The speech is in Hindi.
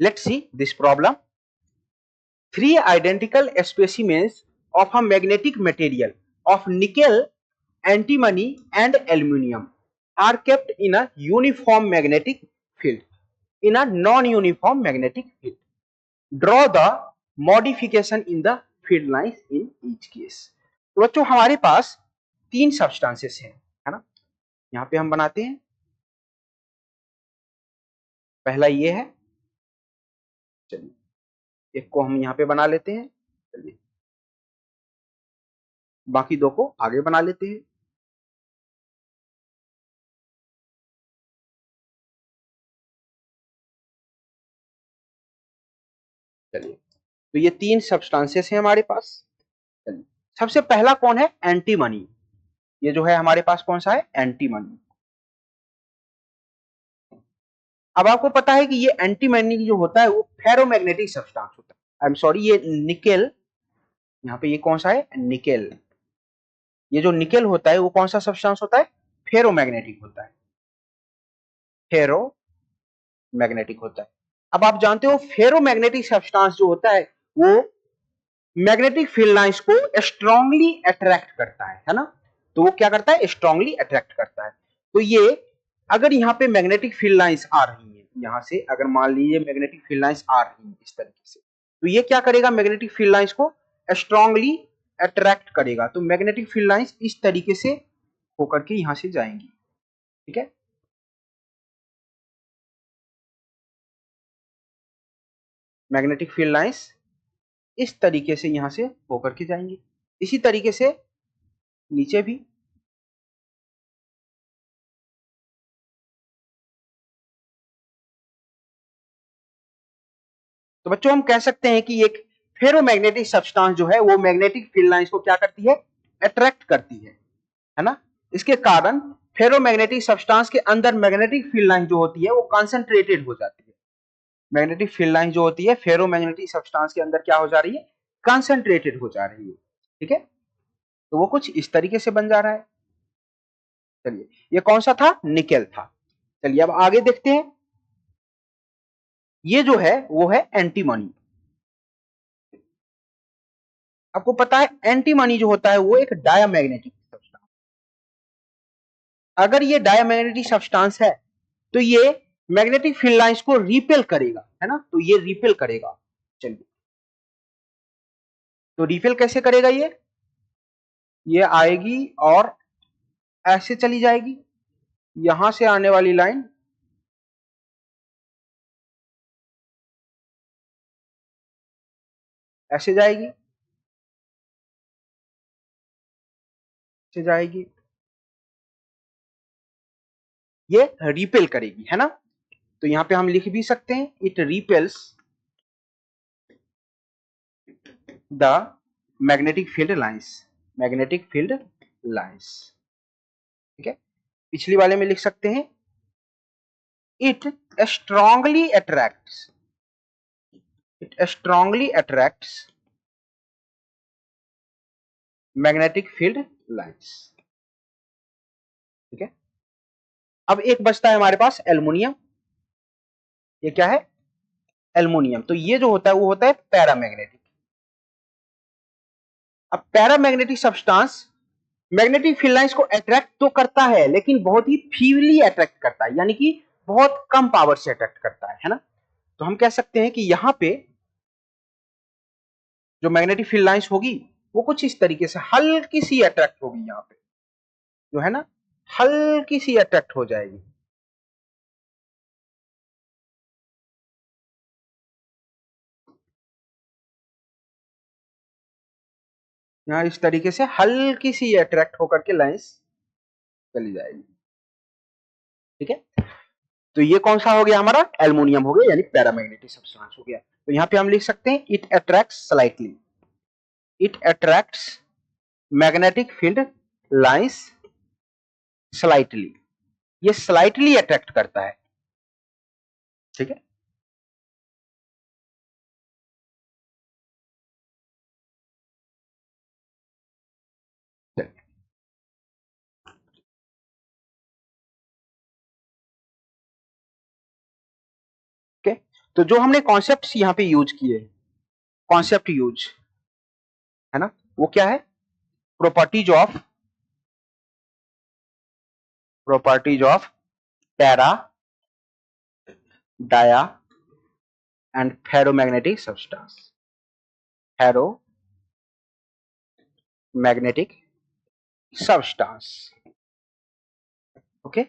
Let's see this problem. Three identical specimens of a magnetic material of nickel, antimony, and aluminium are kept in a uniform magnetic field. In a non-uniform magnetic field, draw the modification in the field lines in each case. तो बच्चों हमारे पास तीन सब्सटेंसेस हैं, है ना। यहाँ पे हम बनाते हैं, पहला ये है, चलिए एक को हम यहाँ पे बना लेते हैं, चलिए बाकी दो को आगे बना लेते हैं। चलिए तो ये तीन सब्सटेंसेस हैं हमारे पास। चलिए सबसे पहला कौन है, एंटीमनी। ये जो है हमारे पास कौन सा है, एंटीमनी। अब आपको पता है कि ये एंटीमनी जो होता है वो फेरोमैग्नेटिक सब्सटेंस होता है। आई एम सॉरी, ये निकेल, यहाँ पे ये कौन सा है, निकेल। ये जो निकेल होता है वो कौन सा सब्सटेंस होता है, फेरोमैग्नेटिक होता है, फेरोमैग्नेटिक होता है। अब आप जानते हो फेरोमैग्नेटिक सब्सटेंस जो होता है वो मैग्नेटिक फील्ड लाइंस को स्ट्रांगली अट्रैक्ट करता है ना। तो वो क्या करता है, स्ट्रांगली अट्रैक्ट करता है। तो ये अगर यहाँ पे मैग्नेटिक फील्ड लाइंस आ रही है, यहां से अगर मान लीजिए मैग्नेटिक फील्ड लाइंस आ रही है इस तरीके से, तो ये क्या करेगा, मैग्नेटिक फील्ड लाइंस को स्ट्रांगली अट्रैक्ट करेगा। तो मैग्नेटिक फील्ड लाइंस इस तरीके से होकर के यहां से जाएंगी, ठीक है। मैग्नेटिक फील्ड लाइंस इस तरीके से यहां से होकर के जाएंगी, इसी तरीके से नीचे भी। तो बच्चों हम कह सकते हैं कि एक फेरोमैग्नेटिक सब्सटेंस जो है वो मैग्नेटिक फील्ड लाइंस को क्या करती है, अट्रैक्ट करती है ना। इसके कारण फेरोमैग्नेटिक सब्सटेंस के अंदर मैग्नेटिक फील्ड लाइन जो होती है वो कंसंट्रेटेड हो जाती है। मैग्नेटिक फील्ड लाइन जो होती है फेरोमैग्नेटिक सब्सटेंस के अंदर क्या हो जा रही है, कंसंट्रेटेड हो जा रही है, ठीक है। तो वो कुछ इस तरीके से बन जा रहा है। चलिए ये कौन सा था, निकेल था। चलिए अब आगे देखते हैं, ये जो है वो है एंटीमनी। आपको पता है एंटीमनी जो होता है वो एक डायामैग्नेटिक सब्सटेंस। अगर ये डायामैग्नेटिक सब्सटेंस है तो ये मैग्नेटिक फील्ड लाइंस को रिपेल करेगा, है ना। तो ये रिपेल करेगा। चलिए तो रिपेल कैसे करेगा, ये आएगी और ऐसे चली जाएगी, यहां से आने वाली लाइन ऐसे जाएगी, ऐसे जाएगी, ये रिपेल करेगी, है ना। तो यहां पे हम लिख भी सकते हैं, it repels the magnetic field lines, magnetic field lines, ठीक है। पिछली वाले में लिख सकते हैं, it strongly attracts, it strongly attracts magnetic field lines, ठीक है। अब एक बचता है हमारे पास एल्युमिनियम। ये क्या है, एल्युमिनियम। तो ये जो होता है वो होता है पैरामैग्नेटिक। अब paramagnetic substance magnetic field lines को अट्रैक्ट तो करता है लेकिन बहुत ही फीवली अट्रैक्ट करता है, यानी कि बहुत कम पावर से अट्रैक्ट करता है ना। तो हम कह सकते हैं कि यहां पे जो मैग्नेटिक फील्ड लाइंस होगी वो कुछ इस तरीके से हल्की सी अट्रैक्ट होगी, यहां पे जो है ना हल्की सी अट्रैक्ट हो जाएगी। यहां इस तरीके से हल्की सी अट्रैक्ट होकर के लाइंस चली जाएगी, ठीक है। तो ये कौन सा हो गया हमारा, एल्युमिनियम हो गया, यानी पैरामैग्नेटिक सब्सटेंस हो गया। तो यहां पे हम लिख सकते हैं, it attracts slightly, it attracts magnetic field lines slightly, ये स्लाइटली अट्रैक्ट करता है, ठीक है। ओके, तो जो हमने कॉन्सेप्ट यहां पे यूज किए, कॉन्सेप्ट यूज है ना, वो क्या है? Properties of para, dia and ferromagnetic substance, ferromagnetic substance. Okay,